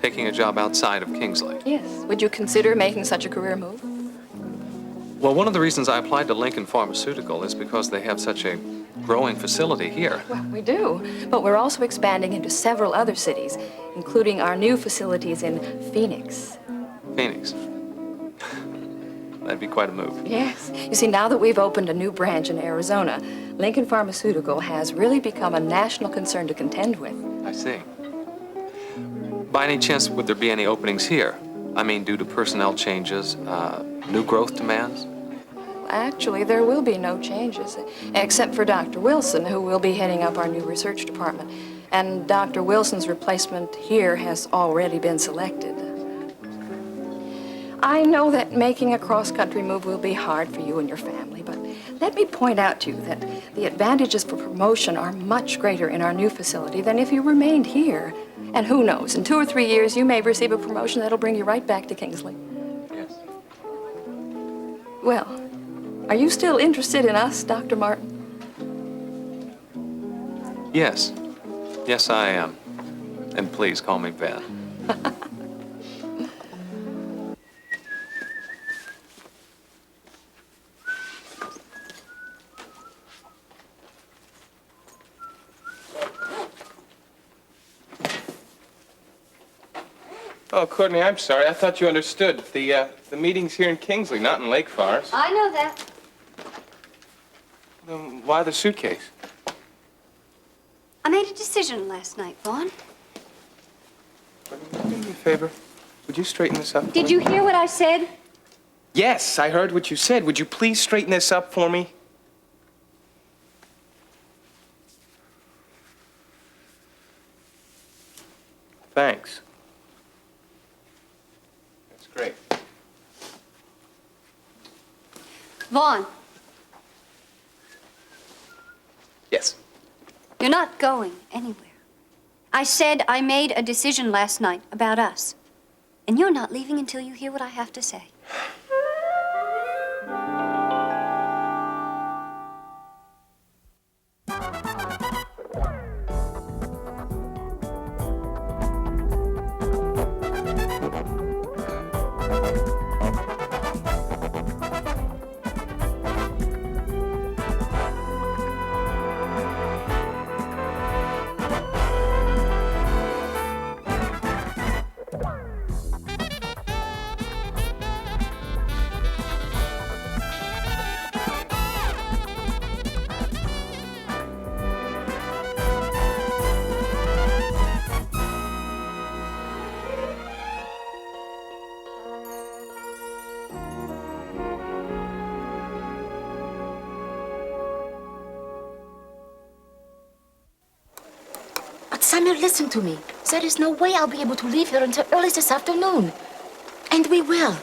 taking a job outside of Kingsley. Yes. Would you consider making such a career move? Well, one of the reasons I applied to Lincoln Pharmaceutical is because they have such a growing facility here. Well, we do, but we're also expanding into several other cities, including our new facilities in Phoenix. Phoenix. That'd be quite a move. Yes. You see, now that we've opened a new branch in Arizona, Lincoln Pharmaceutical has really become a national concern to contend with. I see. By any chance, would there be any openings here? I mean, due to personnel changes, new growth demands? Actually, there will be no changes, except for Dr. Wilson, who will be heading up our new research department. And Dr. Wilson's replacement here has already been selected. I know that making a cross-country move will be hard for you and your family, but let me point out to you that the advantages for promotion are much greater in our new facility than if you remained here. And who knows, in 2 or 3 years, you may receive a promotion that'll bring you right back to Kingsley. Yes. Well, are you still interested in us, Dr. Martin? Yes. Yes, I am. And please call me Ben. Oh, Courtney, I'm sorry. I thought you understood. The meeting's here in Kingsley, not in Lake Forest. I know that. Then why the suitcase? I made a decision last night, Vaughn. Courtney, do me a favor. Would you straighten this up for Did me? you hear what I said? Yes, I heard what you said. Would you please straighten this up for me? Thanks. That's great. Vaughn, Yes. you're not going anywhere. I said I made a decision last night about us. And you're not leaving until you hear what I have to say. Samuel, listen to me. There is no way I'll be able to leave here until early this afternoon. And we will.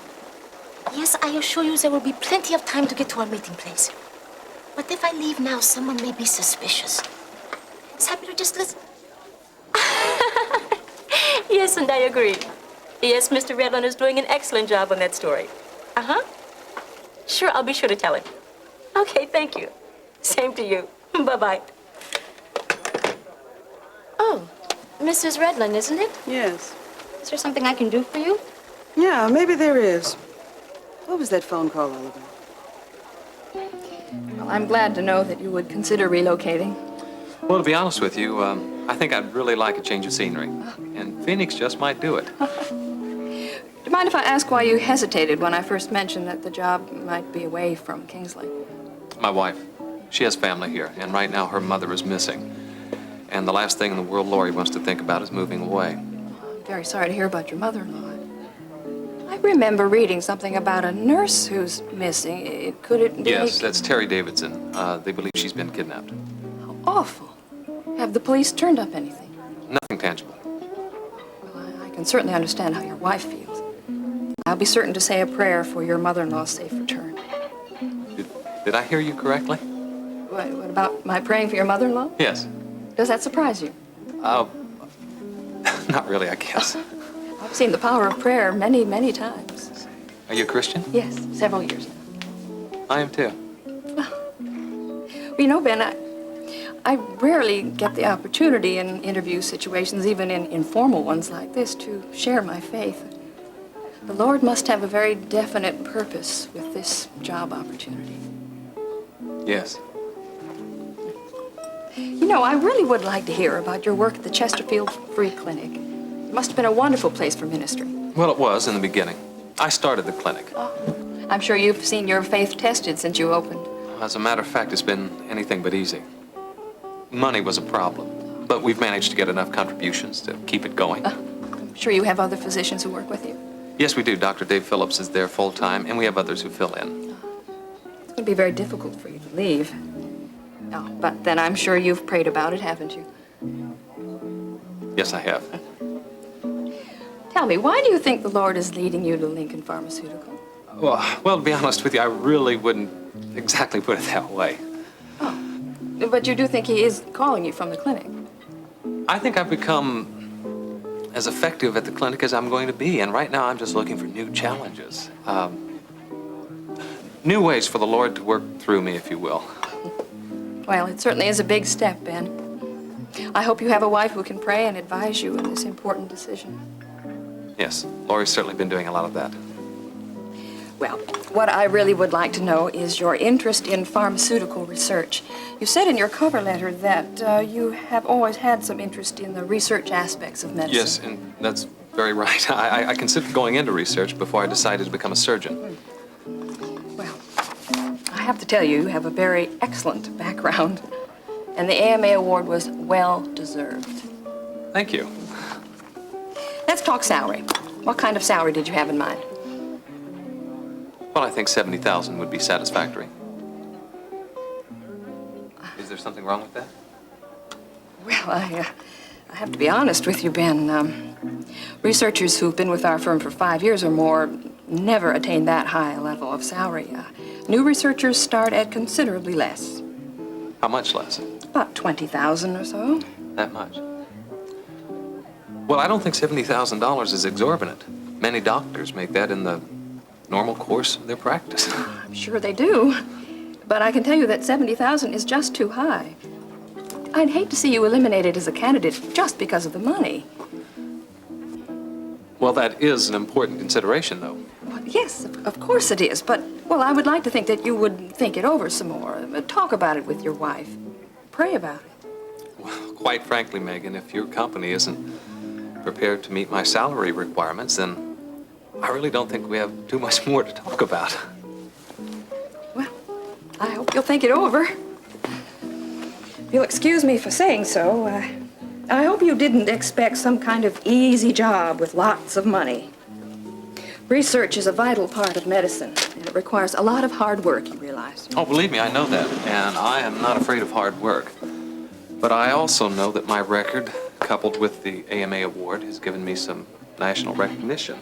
Yes, I assure you there will be plenty of time to get to our meeting place. But if I leave now, someone may be suspicious. Samuel, just listen. Yes, and I agree. Yes, Mr. Redland is doing an excellent job on that story. Uh-huh. Sure, I'll be sure to tell him. Okay, thank you. Same to you. Bye-bye. Oh, Mrs. Redland, isn't it? Yes. Is there something I can do for you? Yeah, maybe there is. What was that phone call all about? Well, I'm glad to know that you would consider relocating. Well, to be honest with you, I think I'd really like a change of scenery. And Phoenix just might do it. Do you mind if I ask why you hesitated when I first mentioned that the job might be away from Kingsley? My wife, she has family here, and right now her mother is missing. And the last thing in the world Lori wants to think about is moving away. I'm very sorry to hear about your mother-in-law. I remember reading something about a nurse who's missing. Could it be... Yes, that's Terry Davidson. They believe she's been kidnapped. How awful. Have the police turned up anything? Nothing tangible. Well, I can certainly understand how your wife feels. I'll be certain to say a prayer for your mother-in-law's safe return. Did I hear you correctly? What about my praying for your mother-in-law? Yes. Does that surprise you? Not really, I guess. I've seen the power of prayer many, many times. Are you a Christian? Yes, several years now. I am too. Well, you know, Ben, I rarely get the opportunity in interview situations, even in informal ones like this, to share my faith. The Lord must have a very definite purpose with this job opportunity. Yes. You know, I really would like to hear about your work at the Chesterfield Free Clinic. It must have been a wonderful place for ministry. Well, it was in the beginning. I started the clinic. I'm sure you've seen your faith tested since you opened. As a matter of fact, it's been anything but easy. Money was a problem, but we've managed to get enough contributions to keep it going. I'm sure you have other physicians who work with you. Yes, we do. Dr. Dave Phillips is there full-time, and we have others who fill in. It's going to be very difficult for you to leave. Oh, but then I'm sure you've prayed about it, haven't you? Yes, I have. Tell me, why do you think the Lord is leading you to Lincoln Pharmaceutical? Well, to be honest with you, I really wouldn't exactly put it that way. But you do think he is calling you from the clinic? I think I've become as effective at the clinic as I'm going to be, and right now I'm just looking for new challenges. New ways for the Lord to work through me, if you will. Well, it certainly is a big step, Ben. I hope you have a wife who can pray and advise you in this important decision. Yes, Lori's certainly been doing a lot of that. Well, what I really would like to know is your interest in pharmaceutical research. You said in your cover letter that you have always had some interest in the research aspects of medicine. Yes, and that's very right. I considered going into research before I decided to become a surgeon. Well, I have to tell you, you have a very excellent background, and the AMA award was well deserved. Thank you. Let's talk salary. What kind of salary did you have in mind? Well, I think 70,000 would be satisfactory. Is there something wrong with that? Well, I have to be honest with you, Ben. Researchers who've been with our firm for 5 years or more never attain that high a level of salary. New researchers start at considerably less. How much less? About 20,000 or so. That much? Well, I don't think $70,000 is exorbitant. Many doctors make that in the normal course of their practice. I'm sure they do. But I can tell you that 70,000 is just too high. I'd hate to see you eliminated as a candidate just because of the money. Well, that is an important consideration, though. Well, yes, of course it is. But, well, I would like to think that you would think it over some more. Talk about it with your wife. Pray about it. Well, quite frankly, Megan, if your company isn't prepared to meet my salary requirements, then I really don't think we have too much more to talk about. Well, I hope you'll think it over. If you'll excuse me for saying so, I hope you didn't expect some kind of easy job with lots of money. Research is a vital part of medicine, and it requires a lot of hard work, you realize. Oh, believe me, I know that, and I am not afraid of hard work. But I also know that my record, coupled with the AMA award, has given me some national recognition.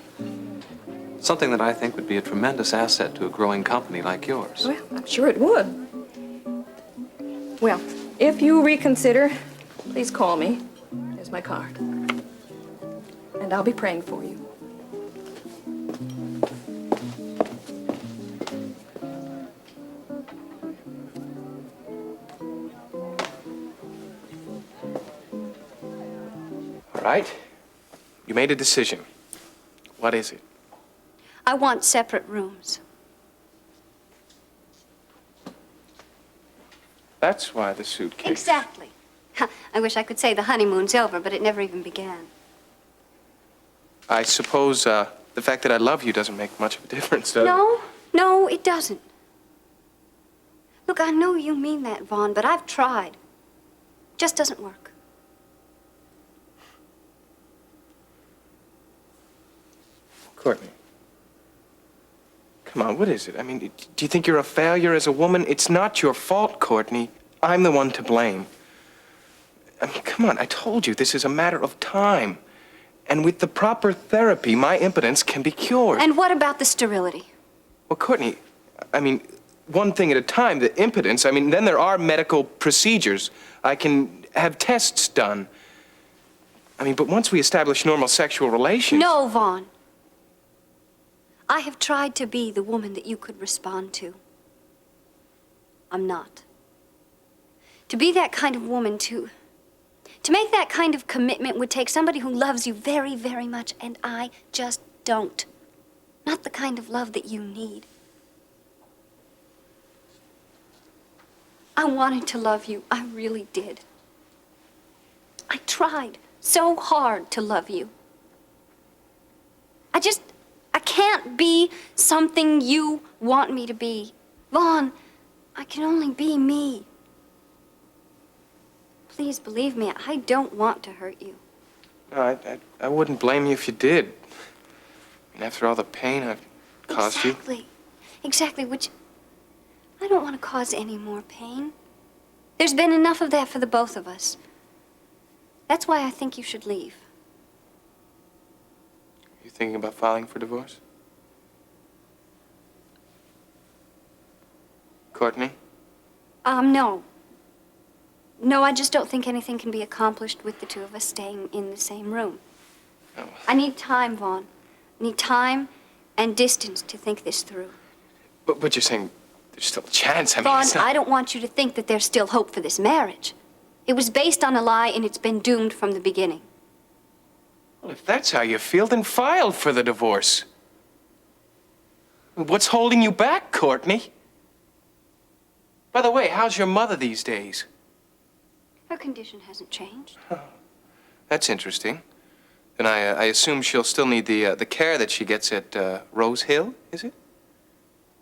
Something that I think would be a tremendous asset to a growing company like yours. Well, I'm sure it would. Well, if you reconsider, please call me. There's my card. And I'll be praying for you. All right. You made a decision. What is it? I want separate rooms. That's why the suitcase. Exactly. I wish I could say the honeymoon's over, but it never even began. I suppose the fact that I love you doesn't make much of a difference, does it? No, it doesn't. Look, I know you mean that, Vaughn, but I've tried. It just doesn't work. Courtney. Come on, what is it? I mean, do you think you're a failure as a woman? It's not your fault, Courtney. I'm the one to blame. I mean, come on, I told you this is a matter of time. And with the proper therapy, my impotence can be cured. And what about the sterility? Well, Courtney, I mean, one thing at a time, the impotence, I mean, then there are medical procedures. I can have tests done. I mean, but once we establish normal sexual relations... No, Vaughn. I have tried to be the woman that you could respond to. I'm not. To be that kind of woman, to make that kind of commitment would take somebody who loves you very, very much, and I just don't. Not the kind of love that you need. I wanted to love you. I really did. I tried so hard to love you. I can't be something you want me to be. Vaughn, I can only be me. Please believe me, I don't want to hurt you. No, I wouldn't blame you if you did. I mean, after all the pain I've caused you. Exactly, which I don't want to cause any more pain. There's been enough of that for the both of us. That's why I think you should leave. You thinking about filing for divorce? Courtney? No. No, I just don't think anything can be accomplished with the two of us staying in the same room. Oh. I need time, Vaughn. I need time and distance to think this through. But you're saying there's still a chance. I mean, Vaughn, it's not... I don't want you to think that there's still hope for this marriage. It was based on a lie, and it's been doomed from the beginning. Well, if that's how you feel, then file for the divorce. What's holding you back, Courtney? By the way, how's your mother these days? Her condition hasn't changed. That's interesting. Then I assume she'll still need the care that she gets at Rose Hill, is it?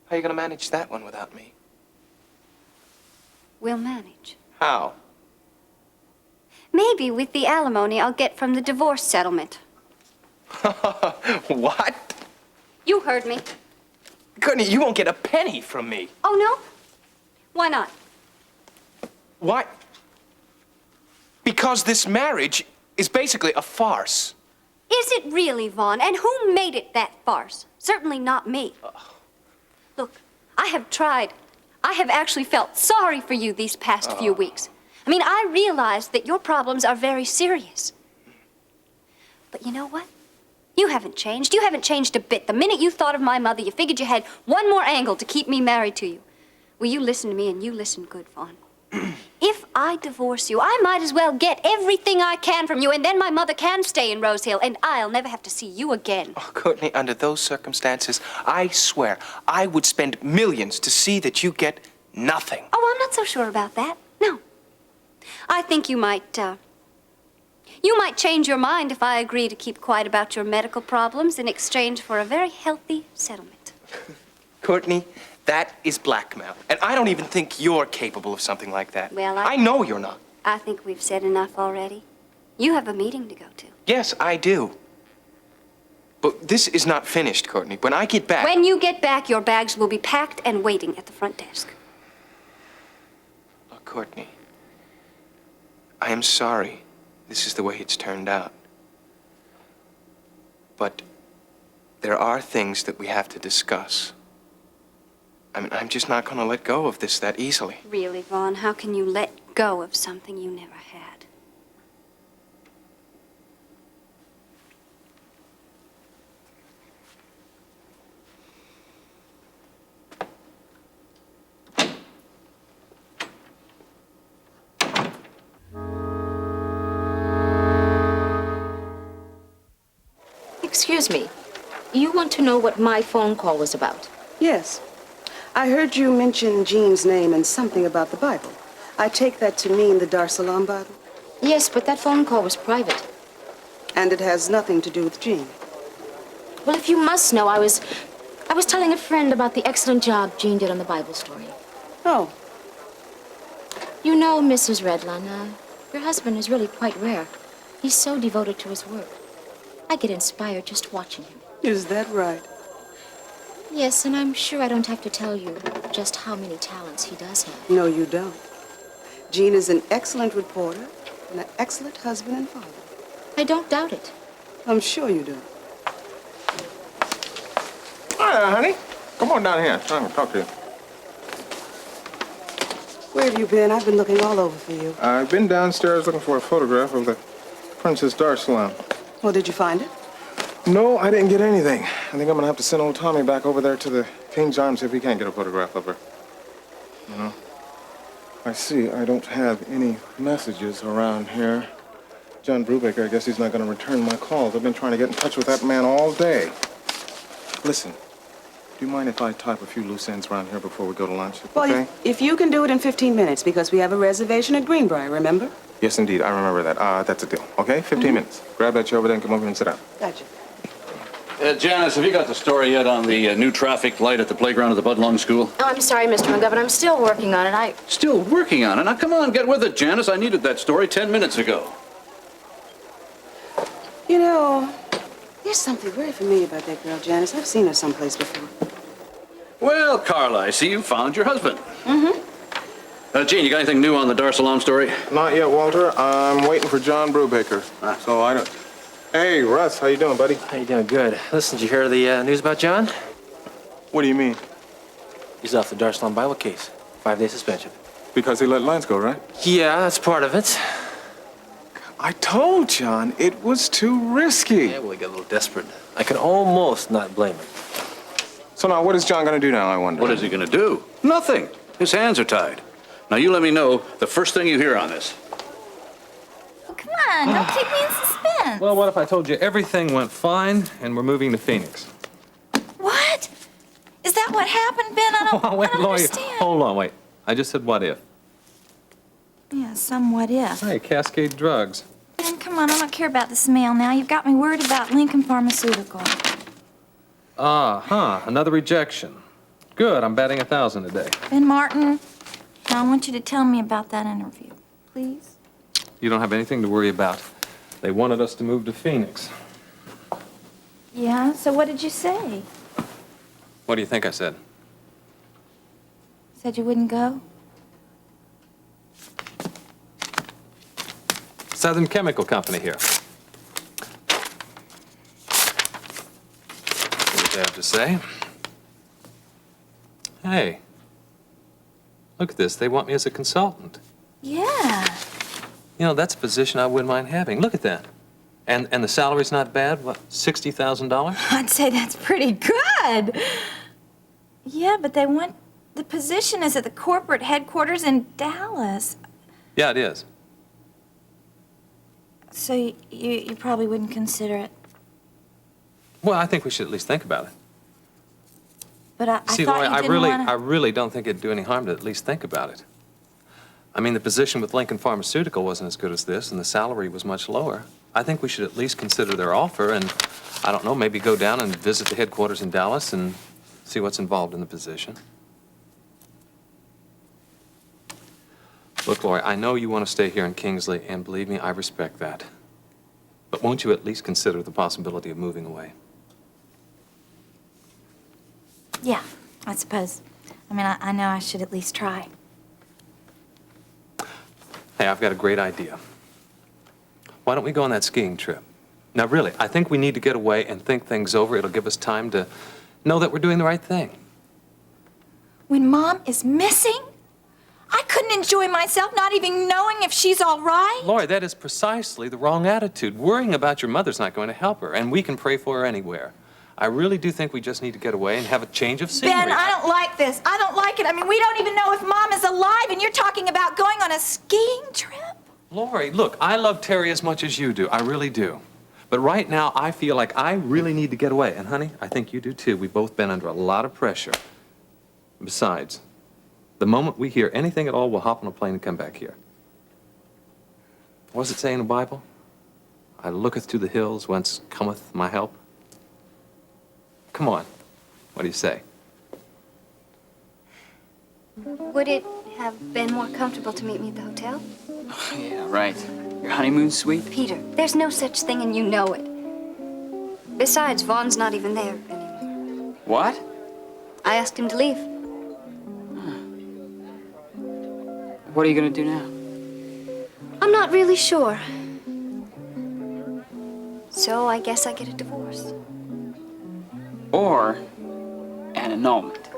How are you going to manage that one without me? We'll manage. How? Maybe with the alimony I'll get from the divorce settlement. What? You heard me. Courtney, you won't get a penny from me. Oh, no? Why not? Why? Because this marriage is basically a farce. Is it really, Vaughn? And who made it that farce? Certainly not me. Look, I have tried. I have actually felt sorry for you these past few weeks. I mean, I realize that your problems are very serious. But you know what? You haven't changed. You haven't changed a bit. The minute you thought of my mother, you figured you had one more angle to keep me married to you. Well, you listen to me, and you listen good, Vaughn. If I divorce you, I might as well get everything I can from you, and then my mother can stay in Rose Hill, and I'll never have to see you again. Oh, Courtney, under those circumstances, I swear I would spend millions to see that you get nothing. Oh, I'm not so sure about that. No. I think you might change your mind if I agree to keep quiet about your medical problems in exchange for a very healthy settlement. Courtney, that is blackmail. And I don't even think you're capable of something like that. Well, I know you're not. I think we've said enough already. You have a meeting to go to. Yes, I do. But this is not finished, Courtney. When I get back... When you get back, your bags will be packed and waiting at the front desk. Look, Courtney, I am sorry this is the way it's turned out. But there are things that we have to discuss. I mean, I'm just not going to let go of this that easily. Really, Vaughn, how can you let go of something you never had? Excuse me. You want to know what my phone call was about? Yes. I heard you mention Jean's name and something about the Bible. I take that to mean the Dar es Salaam Bible. Yes, but that phone call was private. And it has nothing to do with Jean. Well, if you must know, I was telling a friend about the excellent job Jean did on the Bible story. Oh, You know, Mrs. Redlun, your husband is really quite rare. He's so devoted to his work. I get inspired just watching him. is that right? Yes, and I'm sure I don't have to tell you just how many talents he does have. No, you don't. Jean is an excellent reporter and an excellent husband and father. I don't doubt it. I'm sure you do. Hi, honey. Come on down here. I'm going to talk to you. Where have you been? I've been looking all over for you. I've been downstairs looking for a photograph of the Princess Dar es Salaam. Well, did you find it? No, I didn't get anything. I think I'm going to have to send old Tommy back over there to the King's Arms if he can't get a photograph of her. You know? I see. I don't have any messages around here. John Brubaker, I guess he's not going to return my calls. I've been trying to get in touch with that man all day. Listen, do you mind if I type a few loose ends around here before we go to lunch? Well, Okay? if you can do it in 15 minutes, because we have a reservation at Greenbrier, remember? Yes, indeed. I remember that. That's a deal. Okay? 15 minutes. Grab that chair over there and come over here and sit down. Gotcha. Janice, have you got the story yet on the new traffic light at the playground of the Budlong School? Oh, I'm sorry, Mr. McGovern. I'm still working on it. Still working on it. Now, come on, get with it, Janice. I needed that story 10 minutes ago. You know, there's something very familiar about that girl, Janice. I've seen her someplace before. Well, Carla, I see you found your husband. Gene, you got anything new on the Dar Salaam story? Not yet, Walter. I'm waiting for John Brubaker. So I don't... Hey, Russ, how you doing, buddy? How you doing? Good. Listen, did you hear the news about John? What do you mean? He's off the Dar Salaam Bible case. 5-day suspension. Because he let lines go, right? Yeah, that's part of it. I told John it was too risky. Yeah, well, he got a little desperate. I can almost not blame him. So now, what is John going to do now, I wonder? What is he going to do? Nothing. His hands are tied. Now, you let me know the first thing you hear on this. Oh, come on, don't keep me in suspense. Well, what if I told you everything went fine and we're moving to Phoenix? What? Is that what happened, Ben? I don't Lori, understand. hold on, wait. I just said what if. Yeah, somewhat if. Hey, Cascade Drugs. Ben, come on, I don't care about this mail now. You've got me worried about Lincoln Pharmaceutical. Another rejection. Good, I'm batting 1,000 today. Ben Martin, now I want you to tell me about that interview, please. You don't have anything to worry about. They wanted us to move to Phoenix. Yeah, so what did you say? What do you think I said? Said you wouldn't go? Southern Chemical Company here. What do they have to say? Hey, look at this. They want me as a consultant. Yeah. You know, that's a position I wouldn't mind having. Look at that. And the salary's not bad. What, $60,000? I'd say that's pretty good. Yeah, but they want the position is at the corporate headquarters in Dallas. Yeah, it is. So you probably wouldn't consider it. Well, I think we should at least think about it. But I See, thought Lori, you I didn't wanna... really don't think it'd do any harm to at least think about it. I mean, the position with Lincoln Pharmaceutical wasn't as good as this, and the salary was much lower. I think we should at least consider their offer and, I don't know, maybe go down and visit the headquarters in Dallas and see what's involved in the position. Look, Lori, I know you want to stay here in Kingsley, and believe me, I respect that. But won't you at least consider the possibility of moving away? Yeah, I suppose. I mean, I know I should at least try. Hey, I've got a great idea. Why don't we go on that skiing trip? Now, really, I think we need to get away and think things over. It'll give us time to know that we're doing the right thing. When Mom is missing, I couldn't enjoy myself not even knowing if she's all right. Lori, that is precisely the wrong attitude. Worrying about your mother's not going to help her, and we can pray for her anywhere. I really do think we just need to get away and have a change of scenery. Ben, I don't like this. I don't like it. I mean, we don't even know if Mom is alive, and you're talking about going on a skiing trip? Lori, look, I love Terry as much as you do. I really do. But right now, I feel like I really need to get away. And, honey, I think you do, too. We've both been under a lot of pressure. Besides, the moment we hear anything at all, we'll hop on a plane and come back here. What does it say in the Bible? I looketh to the hills whence cometh my help. Come on. What do you say? Would it have been more comfortable to meet me at the hotel? Yeah, right. Your honeymoon suite? Peter, there's no such thing and you know it. Besides, Vaughn's not even there anymore. What? I asked him to leave. What are you gonna do now? I'm not really sure. So I guess I get a divorce. Or an annulment.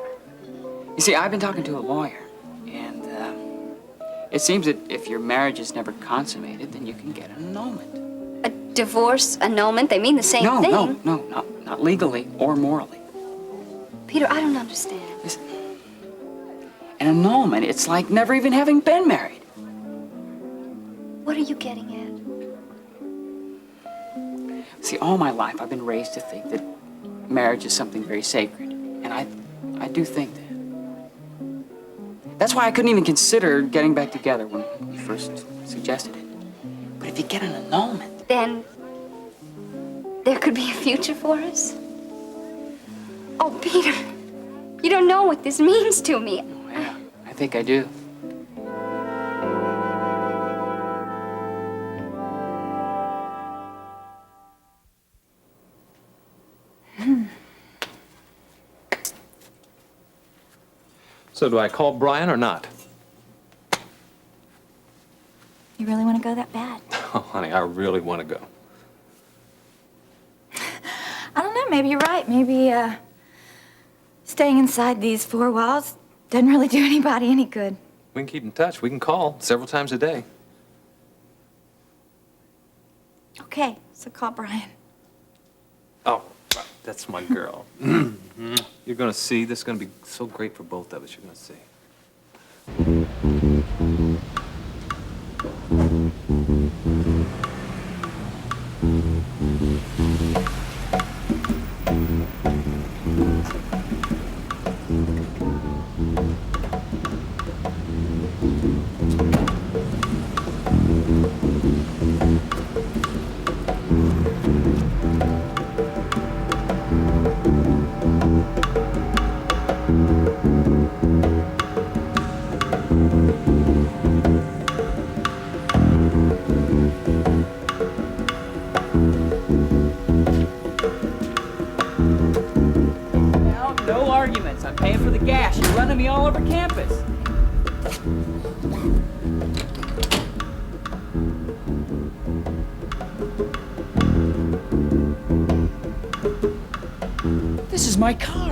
You see, I've been talking to a lawyer, and it seems that if your marriage is never consummated, then you can get an annulment. A divorce, annulment, they mean the same thing. No, not legally or morally. Peter, I don't understand. Listen, An annulment, it's like never even having been married. What are you getting at? See, all my life I've been raised to think that marriage is something very sacred. And I do think that. That's why I couldn't even consider getting back together when you first suggested it. But if you get an annulment... Then there could be a future for us? Oh, Peter, you don't know what this means to me. Yeah, I think I do. So do I call Brian or not? You really want to go that bad? Oh, honey, I really want to go. I don't know, maybe you're right. Maybe, staying inside these four walls doesn't really do anybody any good. We can keep in touch. We can call several times a day. Okay, so call Brian. Oh, that's my girl. You're going to see. This is going to be so great for both of us. You're going to see. No arguments. I'm paying for the gas. You're running me all over campus. This is my car.